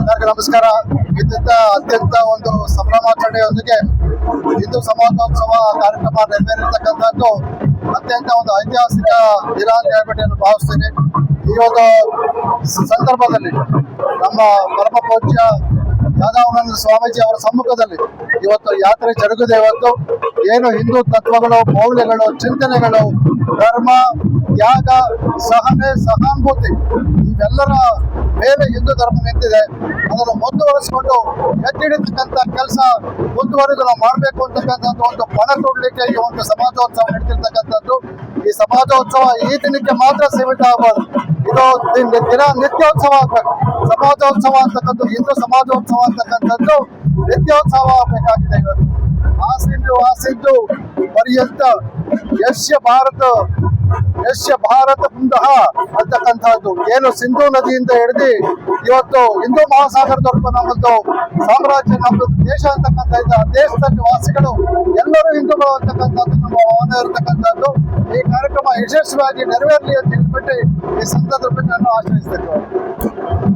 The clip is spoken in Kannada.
ಎಲ್ಲರಿಗೂ ನಮಸ್ಕಾರ. ಇದರಿಂದ ಅತ್ಯಂತ ಒಂದು ಸಂಭ್ರಮಾಚರಣೆಯೊಂದಿಗೆ ಹಿಂದೂ ಸಮಾಜೋತ್ಸವ ಕಾರ್ಯಕ್ರಮ ನೆರವೇರಿರ್ತಕ್ಕಂಥದ್ದು ಅತ್ಯಂತ ಒಂದು ಐತಿಹಾಸಿಕ ದಿನ ಅಂತ ಹೇಳ್ಬಿಟ್ಟು ನಾನು ಭಾವಿಸ್ತೇನೆ. ಈ ಒಂದು ಸಂದರ್ಭದಲ್ಲಿ ನಮ್ಮ ಪರಮ ಪೂಜ್ಯ ಯಾದವಾನಂದ ಸ್ವಾಮೀಜಿ ಅವರ ಸಮ್ಮುಖದಲ್ಲಿ ಇವತ್ತು ಯಾತ್ರೆ ಜರುಗಿದೆ. ಇವತ್ತು ಏನು ಹಿಂದೂ ತತ್ವಗಳು, ಮೌಲ್ಯಗಳು, ಚಿಂತನೆಗಳು, ಧರ್ಮ, ತ್ಯಾಗ, ಸಹನೆ, ಸಹಾನುಭೂತಿ ಇವೆಲ್ಲರ ಮೇಲೆ ಹಿಂದೂ ಧರ್ಮ ನಿಂತಿದೆ. ಅದನ್ನು ಮುಂದುವರಿಸಿಕೊಂಡು ಎತ್ತಿಡಿರ್ತಕ್ಕಂಥ ಕೆಲಸ ಮುಂದುವರೆದು ನಾವು ಮಾಡಬೇಕು ಅಂತಕ್ಕಂಥದ್ದು ಒಂದು ಪಣ ತೊಡಲಿಕ್ಕೆ ಈ ಒಂದು ಸಮಾಜೋತ್ಸವ ನಡೆದಿರ್ತಕ್ಕಂಥದ್ದು. ಈ ಸಮಾಜೋತ್ಸವ ಈ ದಿನಕ್ಕೆ ಮಾತ್ರ ಸೀಮಿತ ಆಗಬಾರ್ದು, ಇದು ದಿನ ನಿತ್ಯೋತ್ಸವ ಆಗಬೇಕು. ಸಮಾಜೋತ್ಸವ ಅಂತಕ್ಕಂಥ ಹಿಂದೂ ಸಮಾಜೋತ್ಸವ ಅಂತಕ್ಕಂಥದ್ದು ನಿತ್ಯೋತ್ಸವ ಆಗಬೇಕಾಗಿದೆ. ಇವತ್ತು ಆಸಿದ್ದು ಪರ್ಯಂತ ಯಶ್ಯ ಭಾರತ ಮುಂದಹ ಅಂತಕ್ಕಂಥದ್ದು ಏನು ಸಿಂಧೂ ನದಿಯಿಂದ ಹಿಡಿದು ಇವತ್ತು ಹಿಂದೂ ಮಹಾಸಾಗರದವರೆಗೂ ನಮ್ಮದು ಸಾಮ್ರಾಜ್ಯ, ನಮ್ಮದು ದೇಶ ಅಂತಕ್ಕಂಥ ದೇಶದಲ್ಲಿ ವಾಸಿಗಳು ಎಲ್ಲರೂ ಹಿಂದೂಗಳು ಅಂತಕ್ಕಂಥದ್ದು ನಮ್ಮ ಭಾವನೆ ಇರತಕ್ಕಂಥದ್ದು. ಈ ಕಾರ್ಯಕ್ರಮ ಯಶಸ್ವಿಯಾಗಿ ನೆರವೇರಲಿ ಅಂತ ಹೇಳ್ಬಿಟ್ಟು ಈ ಸಂದರ್ಭದಲ್ಲಿ ನಾನು ಆಶ್ರಯಿಸ್ತೇನೆ.